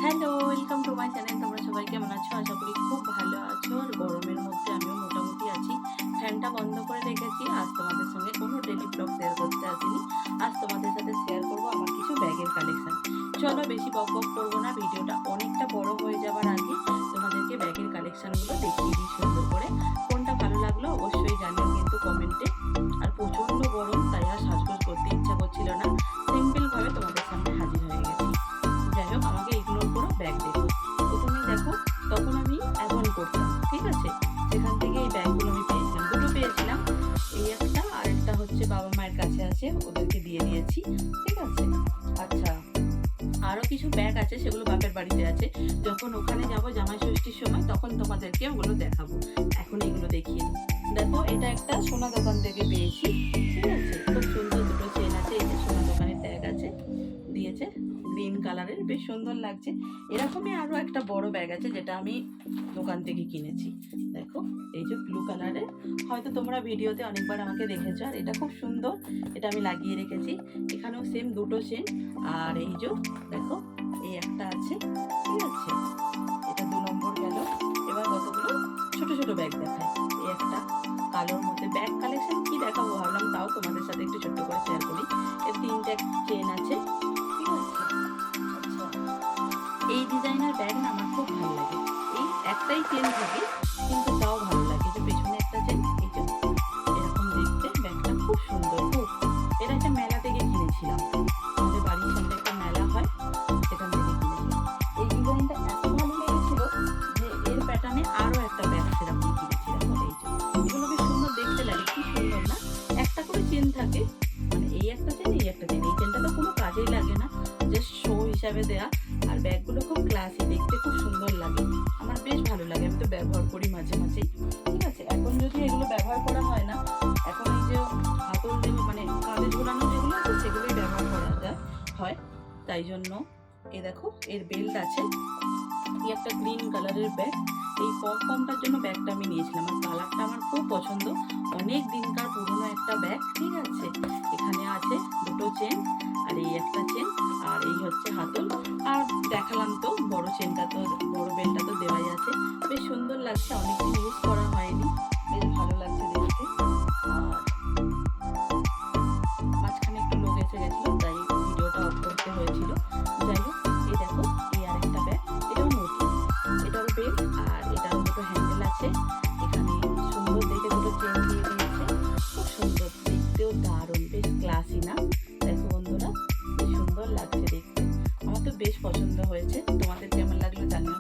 Hello, welcome to my channel. তোমরা সবাই কেমন আছো? আশা করি খুব ভালো আছো। আর গরমের মধ্যে আমিও মোটামুটি আছি। ফ্যানটা বন্ধ করে রেখেছি। আজ তোমাদের সঙ্গে কোনো ডেলি ব্লগ শেয়ার করতে আসিনি। আজ তোমাদের সাথে শেয়ার করবো আমার কিছু ব্যাগের কালেকশন। চলো বেশি বক বক করবো না, ভিডিওটা অনেকটা বড় হয়ে যাওয়ার আগে তোমাদেরকে ব্যাগের কালেকশনগুলো দেখিয়ে দিই সুন্দর করে। কোনটা ভালো লাগলো অবশ্যই জানিও কিন্তু কমেন্টে। আর প্রচণ্ড গরম, তাই আর সাজগোজ করতে ইচ্ছা করছিল না। সিম্পলভাবে তোমাদের সামনে হাজির হয়ে গেছি। যাই হোক, আমাকে ইগনোর করো, ব্যাগ দেখো। প্রথমেই দেখো, তখন আমি অ্যাভন করতাম, ঠিক আছে? সেখান থেকে এই ব্যাগগুলো আমি পেয়েছিলাম, দুটো পেয়েছিলাম। এই একটা আর একটা হচ্ছে বাবা মায়ের কাছে আছে, ওদেরকে দিয়ে দিয়েছি, ঠিক আছে? আচ্ছা, আরও কিছু ব্যাগ আছে, সেগুলো বাপের বাড়িতে আছে। যখন ওখানে যাব জামাই ষষ্ঠীর সময়, তখন তোমাদেরকে ওগুলো দেখাবো। এখন এগুলো দেখিয়ে নিই। দেখো, এটা একটা সোনা দোকান থেকে পেয়েছি, ঠিক আছে? খুব সুন্দর দুটো চেন আছে। এই যে সোনা দোকানের ট্যাগ আছে, দিয়েছে গ্রিন কালারের, বেশ সুন্দর লাগছে। এরকমই আরও একটা বড় ব্যাগ আছে, যেটা আমি দোকান থেকে কিনেছি। দেখো, এই যে ব্লু কালারের, হয়তো তোমরা ভিডিওতে অনেকবার আমাকে দেখেছো। আর এটা খুব সুন্দর, এটা আমি লাগিয়ে রেখেছি। এখানেও সেম দুটো চেন। আর এই যে দেখো, এই একটা আছে, ঠিক আছে? এটা 2 নম্বর গেল। এবার কতগুলো ছোট ছোট ব্যাগ দেখায়। এই একটা কালোর মধ্যে ব্যাগ কালেকশন কি দেখাবো ভাবলাম, তাও তোমাদের সাথে একটু ছোট্ট করে শেয়ার করি। এর 3টে চেন আছে, ঠিক আছে? আচ্ছা, এই ডিজাইনের ব্যাগ না আমার খুব ভালো লাগে। এই একটাই চেন থাকে, কিন্তু তাও ভালো লাগে। যে পেছনে একটা চেন, এই যে এরকম দেখতে, ব্যাগটা খুব সুন্দর। খুব, এটা একটা মেলা থেকে কিনেছিলাম। আমাদের বাড়ির সামনে একটা মেলা হয়, সেখান থেকে কিনেছিলাম। এই ডিজাইনটা এত ভালো লেগেছিল যে এর প্যাটার্নে আরও একটা ব্যাগ সেরকম কিনেছিলাম। এই যে এগুলো বেশ সুন্দর দেখতে লাগে, কি সুন্দর না? একটা করে চেন থাকে, মানে এই একটা চেন, এই একটা চেন। এই চেনটা তো কোনো কাজেই লাগে না, জাস্ট শো হিসাবে দেয়া। আর ব্যাগগুলো খুব ক্লাসি, দেখতে খুব সুন্দর লাগে। আমার বেশ ভালো লাগে, আমি তো ব্যবহার করি মাঝে মাঝেই, ঠিক আছে? এখন যদি এগুলো ব্যবহার করা হয় না, এখন এই যে হাতল যেগুলো, মানে কাঁধে ঝোলানো যেগুলো আছে, সেগুলোই ব্যবহার করা যায় হয়। তাই জন্য এই দেখো, এর বেল্ট আছে। এই একটা গ্রিন কালারের ব্যাগ। এই পমপমটার জন্য ব্যাগটা আমি নিয়েছিলাম। আর কালারটা আমার খুব পছন্দ, অনেক দিনকার পুরনো একটা ব্যাগ, ঠিক আছে? এখানে আছে দুটো চেন, আর এই একটা চেন, আর এই হচ্ছে হাতল। আর দেখালাম তো বড় চেনটা, তো বড় বেলটা তো দেওয়াই আছে। বেশ সুন্দর লাগছে, অনেকদিন ইউজ করা হয়নি, বেশ ভালো লাগছে দেখতে। আর মাঝখানে একটু লোক এসে গেছিলো, তাই ভিডিওটা অফ করতে হয়েছিল। যাই হোক, এই দেখো, এই আরেকটা ব্যাগ, এটাও নতুন। এটারও বেল, আর এটারও দুটো হ্যান্ডেল আছে। এখানে সুন্দর দেখে দুটো চেন দিয়ে দিয়েছে, খুব সুন্দর দেখতেও, দারুণ, বেশ ক্লাসি না? দেখো বন্ধুরা, বেশ সুন্দর লাগছে দেখতে। আমার তো বেশ পছন্দ হয়েছে, তোমাদের কেমন লাগলো জানিও।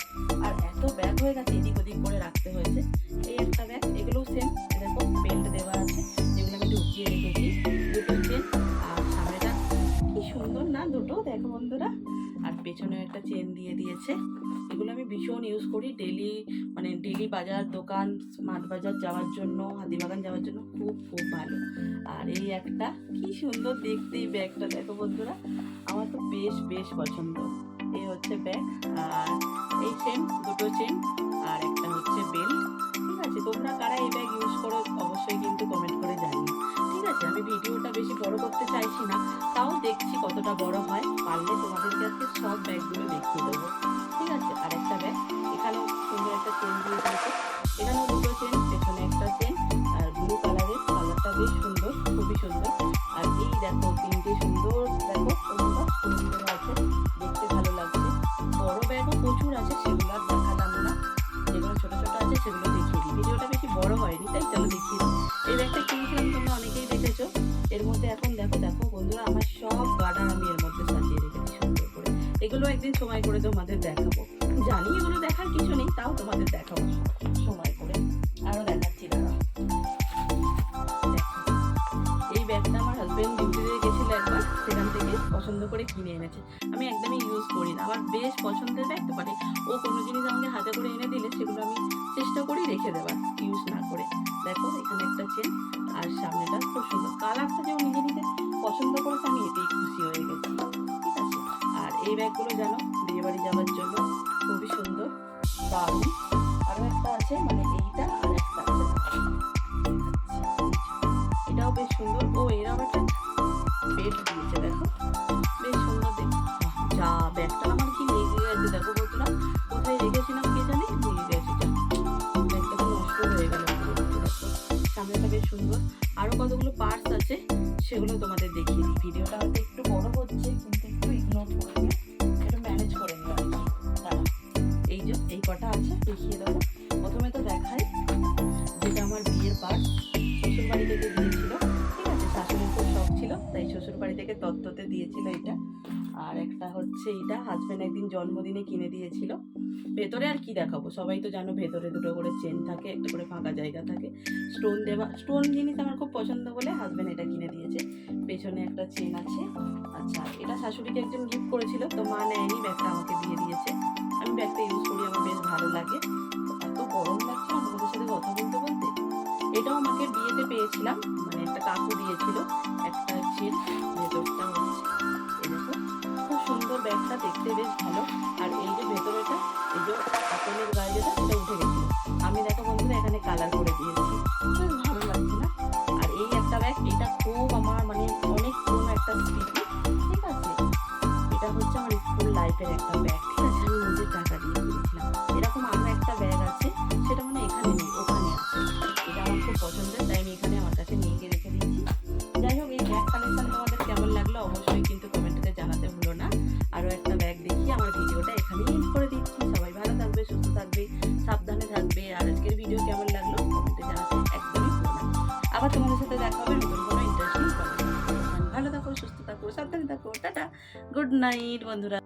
আর এত ব্যাগ হয়ে গেছে, এদিক ওদিক করে রাখতে হয়েছে। এই একটা ব্যাগ, এগুলোও সেম। দেখো, বেল্ট দেওয়া আছে, যেগুলো আমি ঢুকিয়ে রেখেছি। দুটো চেন, আর সামনেটা কি সুন্দর না দুটো, দেখো বন্ধুরা। আর পেছনেও একটা চেন দিয়ে দিয়েছে। এগুলো আমি ভীষণ ইউজ করি ডেলি, মানে ডেলি বাজার, দোকান, স্মার্ট বাজার যাওয়ার জন্য, হাতিবাগান যাওয়ার জন্য খুব খুব ভালো। আর এই একটা কি সুন্দর দেখতে এই ব্যাগটা, দেখো বন্ধুরা, আমার তো বেশ বেশ পছন্দ। এই হচ্ছে ব্যাগ, আর এই সেম দুটো চেন, আর একটা হচ্ছে বেল্ট, ঠিক আছে? তোমরা কারা এই ব্যাগ ইউজ করো অবশ্যই কিন্তু কমেন্ট করে জানিও, ঠিক আছে? আমি ভিডিওটা বেশি বড় করতে চাইছি না, তাও দেখছি কতটা বড় হয়। পারলে তোমাদেরকে আজকে সব ব্যাগগুলো দেখিয়ে দেবো, ঠিক আছে? আর একটা ব্যাগ, এখানেও সুন্দর একটা চেন দিয়ে দিয়েছে। এখানেও দুটো চেন, পেছনে একটা চেন, আর ব্লু কালারের, কালারটা বেশ সুন্দর, খুবই সুন্দর। আর এই দেখো, 3টে সুন্দর, দেখো কোনটা সুন্দর আছে, দেখতে ভালো লাগছে। বড় ব্যাগও প্রচুর আছে, সেগুলো আর দেখালাম না। যেগুলো ছোট ছোট আছে সেগুলো দেখিয়ে দিই, ভিডিওটা বেশি বড় হয়নি, তাই চলো দেখিয়ে দিই। এই ব্যাগটা কিনেছিলাম, তোমরা অনেকেই দেখেছো। এর মধ্যে এখন দেখো, দেখো বন্ধুরা, আমার সব গার্ডার আমি এর মধ্যে সাজিয়ে রেখেছি সুন্দর করে। এগুলো একদিন সময় করে তোমাদের দেখাবো। জানি এগুলো দেখার কিছু নেই, তাও তোমাদের দেখাবো সময় করে। আরো দেখাচ্ছি, দাঁড়াও। এই ব্যাগটা আমার হাজবেন্ড ডিউটিতে গেছিল একবার, সেখান থেকে পছন্দ করে কিনে এনেছে। আমি একদমই ইউজ করি না, আমার বেশ পছন্দের ব্যাগ তো, মানে ও কোনো জিনিস আমাকে হাতে করে এনে দিলে সেগুলো আমি চেষ্টা করি রেখে দেওয়ার, ইউজ না করে। দেখো, এখানে একটা চেন, আর সামনেটা খুব সুন্দর। কালারটা যে ও নিজে নিজে পছন্দ করেছে, আমি এতেই খুশি হয়ে গেছি, ঠিক আছে? আর এই ব্যাগগুলো জানো, বিয়ে বাড়ি যাওয়ার জন্য খুবই সুন্দর, দারুণ। আরও একটা আছে, মানে এইটা আর একটা আছে, এটাও বেশ সুন্দর। ও, এরাও একটা বেল্ট দিয়েছে, দেখো বেশ সুন্দর দেখতে। যা ব্যাগটা আমার কি লেগে গেছে, দেখো সেগুলো তোমাদের দেখিয়ে দিই। ভিডিওটা হয়তো একটু বড় হচ্ছে, কিন্তু একটু ইগনোর করে নিও, একটু ম্যানেজ করে নিও আর কি। দাঁড়াও, এই যে এই কটা আছে দেখিয়ে দেবো। প্রথমে তো দেখাই যেটা আমার বিয়ের পার্ট, শ্বশুর বাড়ি থেকে দিয়েছিল। ঠিক আছে, শাশুড়ির খুব শখ ছিল, তাই শ্বশুর বাড়ি থেকে তত্ত্বতে দিয়েছিল এটা। আর একটা হচ্ছে এটা হাজব্যান্ড একদিন জন্মদিনে কিনে দিয়েছিল। ভেতরে আর কি দেখাবো, সবাই তো জানো ভেতরে দুটো করে চেন থাকে, একটা করে ফাঁকা জায়গা থাকে, স্টোন দেওয়া। স্টোন জিনিস আমার খুব পছন্দ বলে হাজব্যান্ড এটা কিনে দিয়েছে। পেছনে একটা চেন আছে। আচ্ছা, এটা শাশুড়িকে একজন গিফট করেছিল, তো মা নেয়নি, ব্যাগটা আমাকে দিয়ে দিয়েছে। আমি ব্যাগটা ইউজ করি, আমার বেশ ভালো লাগে। এত গরম লাগছে না তোমাদের সাথে কথা বলতে বলতে। এটাও আমাকে বিয়েতে পেয়েছিলাম, মানে একটা কাকু দিয়েছিল। একটা চেন, ভেতরটা হচ্ছে এই দেখো, খুব সুন্দর ব্যাগটা, দেখতে বেশ ভালো। আর এই যে ভেতরেটা, এই যে আপেলের গায়ে যেটা, এটা উঠে গেছিল। আমি দেখো বন্ধুরা এখানে কালার করে দিয়েছি, বেশ ভালো লাগছে না? আর এই একটা ব্যাগ, এটা খুব আমার মানে অনেক পুরোনো একটা স্মৃতি। ঠিক আছে, এটা হচ্ছে আমার স্কুল লাইফের একটা ব্যাগ। ঠিক আছে, আমি নিজের টাকা দিয়ে কিনেছিলাম। এরকম আরও একটা ব্যাগ আছে, সেটা মানে এখানে নেই, ওখানে আছে। এটা আমার খুব পছন্দের, তাই আমি এখানে আমার কাছে নিয়ে গিয়ে রেখে দিয়েছি। যাই হোক, এই ব্যাগ কালেকশন তোমাদের কেমন লাগলো অবশ্যই কিন্তু কমেন্টে জানাতে ভুলো না। আরও একটা ব্যাগ দেখিয়ে আমার ভিডিওটা এখানেই এন্ড করে দিচ্ছি। সবাই ভালো থাকবে, সুস্থ থাকবে, সাবধানে থাকবে। আর আজকের ভিডিও কেমন লাগলো কমেন্টে জানাতে একদমই ভুলো না। আবার তোমাদের সাথে দেখা হবে নতুন কোনো ইন্টারেস্টিং। ভালো থাকো, সুস্থ থাকো, সাবধানে থাকো। টাটা, গুড নাইট বন্ধুরা।